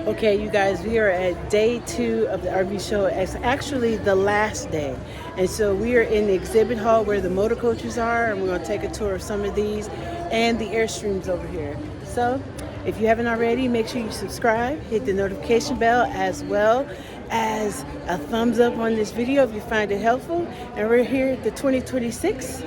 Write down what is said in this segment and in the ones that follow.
Okay, you guys, we are at day 2 of the RV show. It's actually the last day. And so we are in the exhibit hall where the motor coaches are, and we're going to take a tour of some of these and the Airstreams over here. So if you haven't already, make sure you subscribe, hit the notification bell, as well as a thumbs up on this video if you find it helpful. And we're here at the 2026.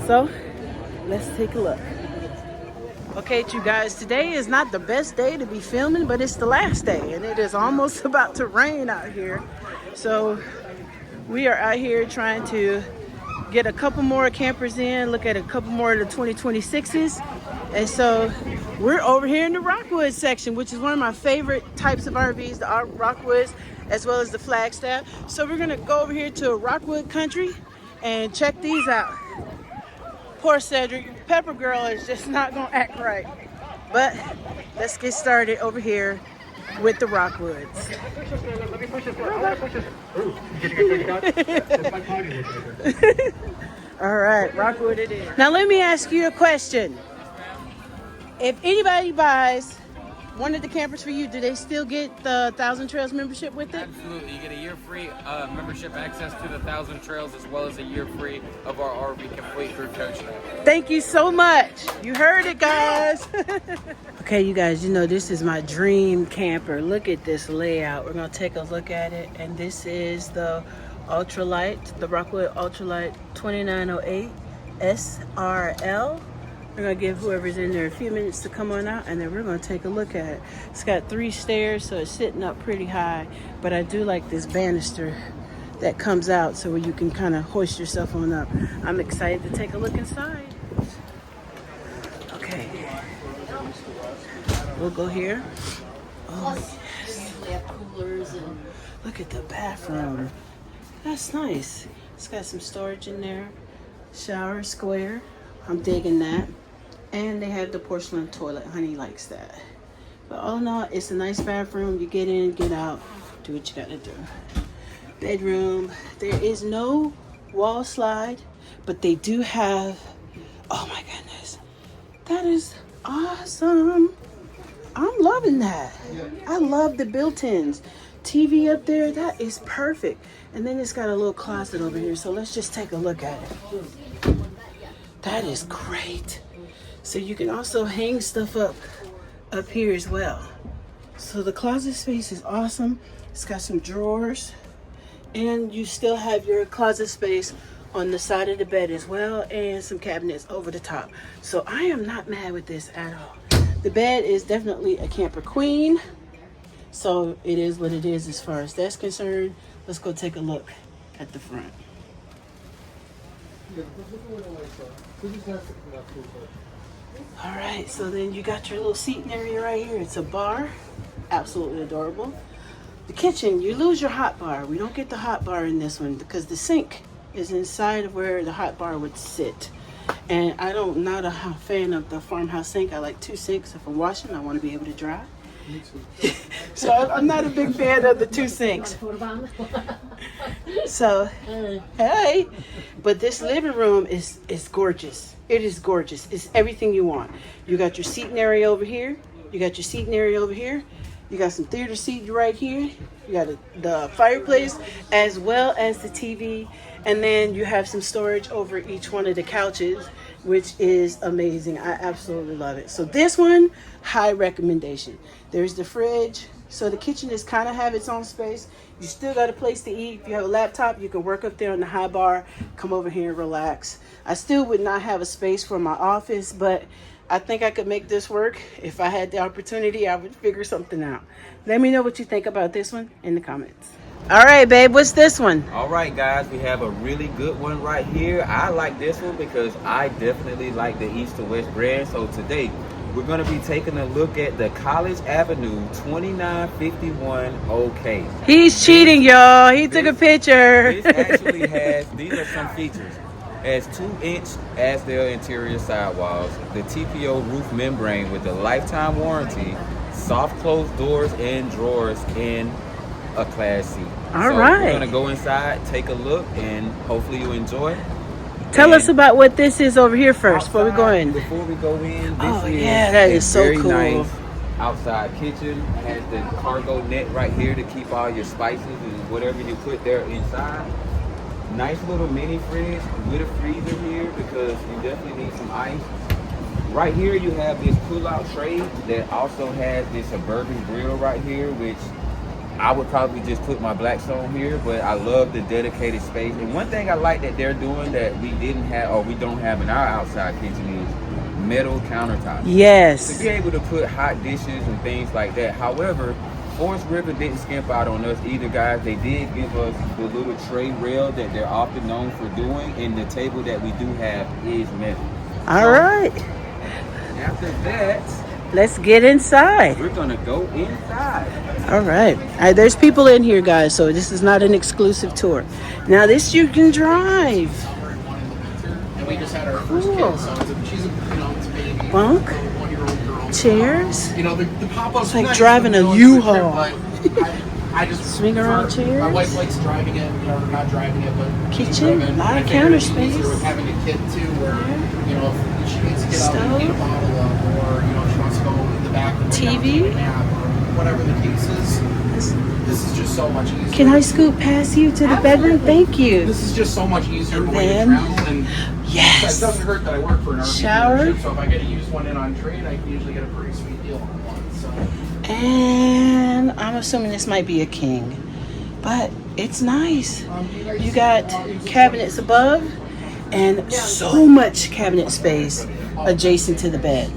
So let's take a look. Okay, you guys, today is not the best day to be filming, but it's the last day, and it is almost about to rain out here. So we are out here trying to get a couple more campers in, look at a couple more of the 2026s. And so we're over here in the Rockwood section, which is one of my favorite types of RVs, the Rockwoods, as well as the Flagstaff. So we're gonna go over here to Rockwood Country and check these out. Poor Cedric, Pepper Girl is just not gonna act right. But let's get started over here with the Rockwoods. All right, Rockwood it is. Now let me ask you a question. If anybody buys one of the campers for you, do they still get the 1,000 Trails membership with it? Absolutely. You get a year free membership access to the 1,000 Trails, as well as a year free of our RV complete through coaching. Thank you so much. You heard it, guys. Okay, you guys, you know this is my dream camper. Look at this layout. We're going to take a look at it. And this is the Ultralight, the Rockwood Ultralight 2908 SRL. We're gonna give whoever's in there a few minutes to come on out, and then we're gonna take a look at it. It's got 3 stairs, so it's sitting up pretty high, but I do like this banister that comes out so where you can kind of hoist yourself on up. I'm excited to take a look inside. Okay, we'll go here. Oh yes, they have coolers and look at the bathroom. That's nice. It's got some storage in there. Shower square. I'm digging that. And they have the porcelain toilet. Honey likes that. But all in all, it's a nice bathroom. You get in, get out, do what you gotta do. Bedroom. There is no wall slide, but they do have, oh my goodness, that is awesome. I'm loving that. I love the built-ins. TV up there, that is perfect. And then it's got a little closet over here, so let's just take a look at it. That is great. So you can also hang stuff up here as well. So the closet space is awesome. It's got some drawers, and you still have your closet space on the side of the bed as well, and some cabinets over the top. So I am not mad with this at all. The bed is definitely a camper queen. So it is what it is as far as that's concerned. Let's go take a look at the front. All right, so then you got your little seating area right here. It's a bar, absolutely adorable. The kitchen, you lose your hot bar. We don't get the hot bar in this one because the sink is inside of where the hot bar would sit. And I'm not a fan of the farmhouse sink. I like 2 sinks. If I'm washing, I want to be able to dry. Me too. So I'm not a big fan of the 2 sinks. So, hey, but this living room is gorgeous. It is gorgeous. It's everything you want. You got your seating area over here. You got your seating area over here. You got some theater seats right here. You got the fireplace as well as the TV. And then you have some storage over each one of the couches, which is amazing. I absolutely love it. So this one, high recommendation. There's the fridge. So the kitchen is kind of have its own space. You still got a place to eat. If you have a laptop, you can work up there on the high bar, come over here and relax. I still would not have a space for my office, but I think I could make this work. If I had the opportunity, I would figure something out. Let me know what you think about this one in the comments. All right, babe, what's this one? All right, guys, we have a really good one right here. I like this one because I definitely like the East to West brand. So today, we're going to be taking a look at the College Avenue 2951 OK. He's cheating, y'all. He took a picture. This actually has, these are some features. It has 2-inch Asdale interior sidewalls, the TPO roof membrane with a lifetime warranty, soft closed doors and drawers in a Class C. All right. We're going to go inside, take a look, and hopefully you enjoy. Tell us about what this is over here first before we go in. Before we go in, this that is so very cool. nice outside kitchen. Has the cargo net right here to keep all your spices and whatever you put there inside. Nice little mini fridge with a freezer here because you definitely need some ice. Right here you have this pull-out tray that also has this suburban grill right here, which I would probably just put my Blackstone here, but I love the dedicated space. And one thing I like that they're doing that we didn't have or we don't have in our outside kitchen is metal countertops. Yes. To be able to put hot dishes and things like that. However, Forest River didn't skimp out on us either, guys. They did give us the little tray rail that they're often known for doing, and the table that we do have is metal. All right. After that, let's get inside. We're gonna go inside. All right. There's people in here, guys, so this is not an exclusive tour. Now this you can drive. And we just had our first kid, so she's a, it's a baby. Bunk. 1-year-old girl. Chairs. The pop-ups. It's like driving a U-Haul. I just swing around chairs. My wife likes driving it, not driving it, but kitchen, a lot of counter space. With having a kid too, where if she needs to get out and get a bottle of, or she wants to go in the back and TV, nap, or whatever the case is. This is just so much easier. Can I scoot past you to the bedroom? Thank you. This is just so much easier the way to travel, and it doesn't hurt that I work for an RV shower. dealership, so if I get to use one in on trade, I can usually get a pretty sweet deal on one. So. And I'm assuming this might be a king, but it's nice. You got cabinets above and so much cabinet space adjacent to the bed.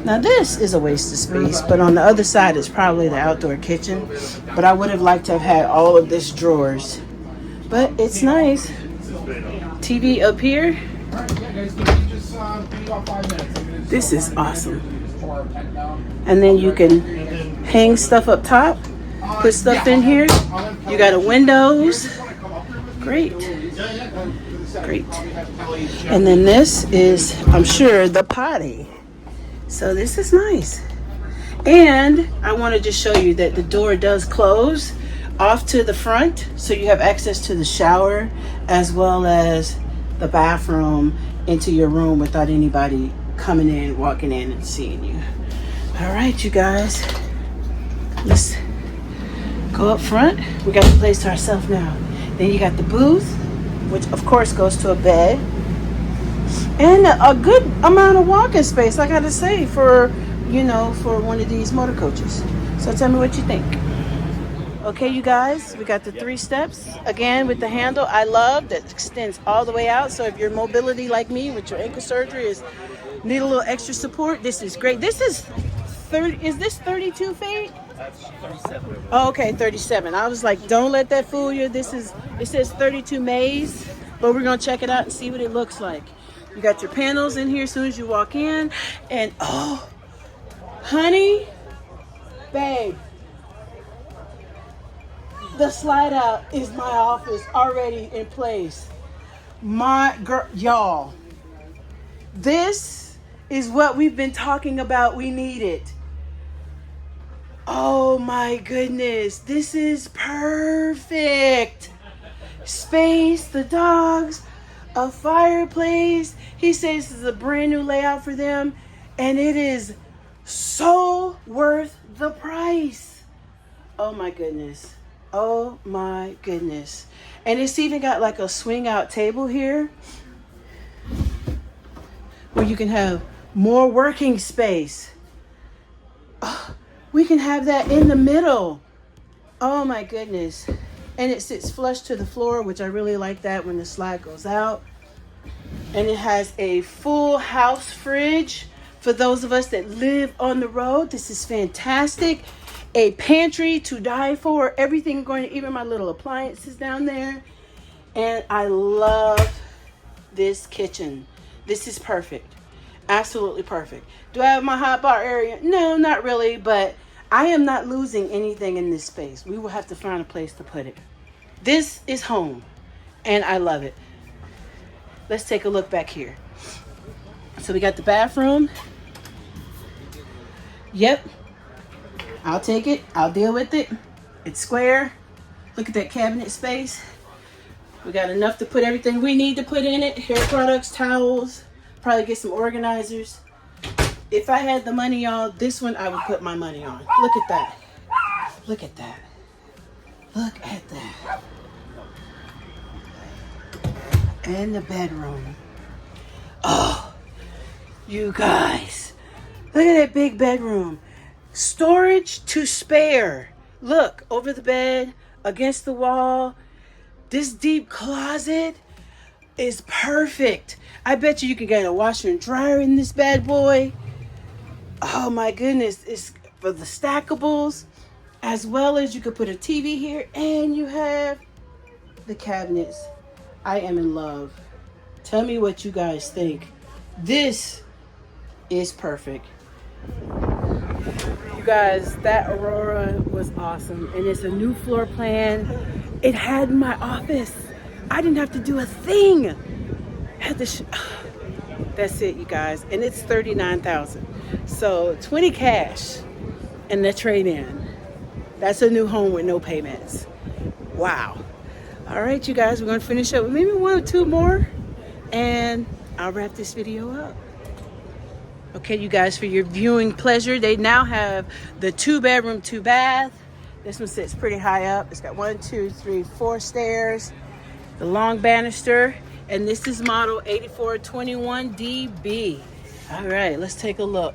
Now this is a waste of space, but on the other side is probably the outdoor kitchen. But I would have liked to have had all of this drawers. But it's nice. TV up here. This is awesome. And then you can hang stuff up top, put stuff in here. You got a windows. Great. Great. And then this is, I'm sure, the potty. So this is nice. And I want to just show you that the door does close off to the front, so you have access to the shower as well as the bathroom into your room without anybody coming in, walking in and seeing you. All right, you guys, let's go up front. We got the place to ourselves now. Then you got the booth, which of course goes to a bed, and a good amount of walking space, I gotta say, for one of these motor coaches. So tell me what you think. Okay, you guys, we got the 3 steps again with the handle I love that extends all the way out. So if your mobility like me with your ankle surgery need a little extra support, this is great. This is 30. Is this 32 feet? That's 37. Oh, okay, 37. I was like, don't let that fool you. It says 32 Mays, but we're gonna check it out and see what it looks like. You got your panels in here as soon as you walk in, and oh, honey, babe, the slide out is my office already in place. My girl, y'all, this is what we've been talking about. We need it. Oh my goodness, this is perfect. Space, the dogs, a fireplace. He says this is a brand new layout for them, and it is so worth the price. Oh my goodness. Oh my goodness. And it's even got like a swing out table here where you can have more working space. Oh, we can have that in the middle. Oh my goodness. And it sits flush to the floor, which I really like that when the slide goes out. And it has a full house fridge for those of us that live on the road. This is fantastic. A pantry to die for. Everything going to, even my little appliances down there. And I love this kitchen. This is perfect. Absolutely perfect. Do I have my hot bar area? No, not really, but I am not losing anything in this space. We will have to find a place to put it. This is home, and I love it. Let's take a look back here. So we got the bathroom. Yep. I'll take it. I'll deal with it. It's square. Look at that cabinet space. We got enough to put everything we need to put in it. Hair products, towels, probably get some organizers. If I had the money, y'all, this one I would put my money on. Look at that. Look at that. Look at that. And the bedroom. Oh, you guys. Look at that big bedroom. Storage to spare. Look, over the bed, against the wall. This deep closet is perfect. I bet you can get a washer and dryer in this bad boy. Oh my goodness. It's for the stackables, as well as you could put a TV here, and you have the cabinets. I am in love. Tell me what you guys think. This is perfect. You guys, that Aurora was awesome. And it's a new floor plan. It had my office. I didn't have to do a thing. Had to that's it, you guys. And it's $39,000. So 20 cash and the trade-in. That's a new home with no payments. Wow. All right, you guys, we're going to finish up with maybe one or two more, and I'll wrap this video up. Okay, you guys, for your viewing pleasure, they now have the 2-bedroom, 2-bath. This one sits pretty high up. It's got 1, 2, 3, 4 stairs, the long banister, and this is model 8421DB. All right, let's take a look.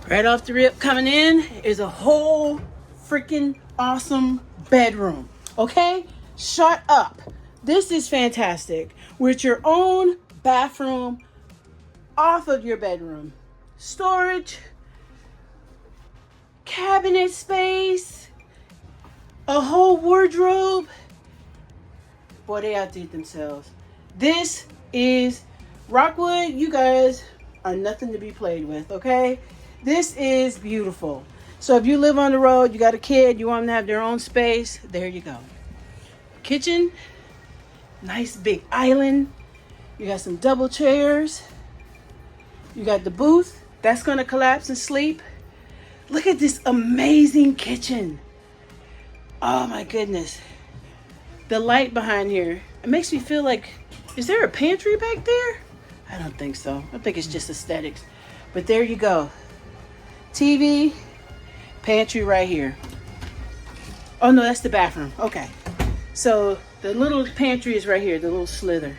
Right off the rip, coming in is a whole freaking awesome bedroom. Okay? Shut up. This is fantastic. With your own bathroom off of your bedroom. Storage, cabinet space, a whole wardrobe. Boy, they outdid themselves. This is Rockwood. You guys are nothing to be played with, okay? This is beautiful. So if you live on the road, you got a kid, you want them to have their own space, there you go. Kitchen, nice big island. You got some double chairs. You got the booth. That's going to collapse and sleep. Look at this amazing kitchen. Oh my goodness. The light behind here, it makes me feel like, is there a pantry back there? I don't think so. I think it's just aesthetics. But there you go. TV, pantry right here. Oh no, that's the bathroom. Okay. So the little pantry is right here, the little slither.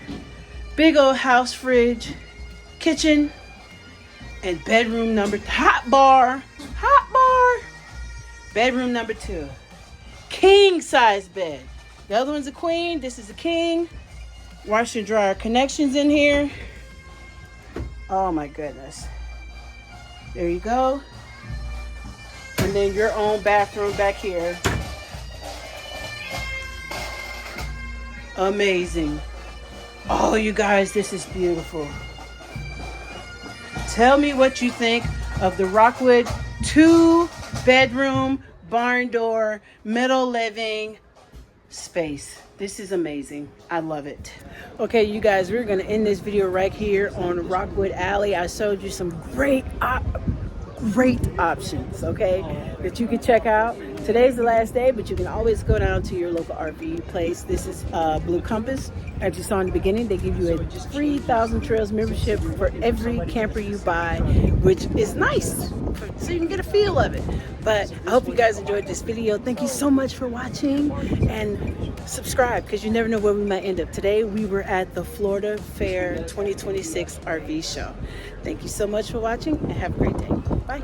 Big old house fridge, kitchen, and bedroom number, hot bar, bedroom number 2. King size bed. The other one's a queen, this is a king. Washer and dryer connections in here. Oh my goodness. There you go. And then your own bathroom back here. Amazing. Oh, you guys, this is beautiful. Tell me what you think of the Rockwood 2-bedroom barn door middle living space. This is amazing. I love it. Okay, you guys, we're going to end this video right here on Rockwood Alley. I showed you some great options, okay, that you can check out. Today's the last day, but you can always go down to your local RV place. This is Blue Compass. As you saw in the beginning, they give you a free Thousand Trails membership for every camper you buy, which is nice, so you can get a feel of it. But I hope you guys enjoyed this video. Thank you so much for watching, and subscribe, because you never know where we might end up. Today we were at the Florida Fair 2026 RV show. Thank you so much for watching, and have a great day. Bye.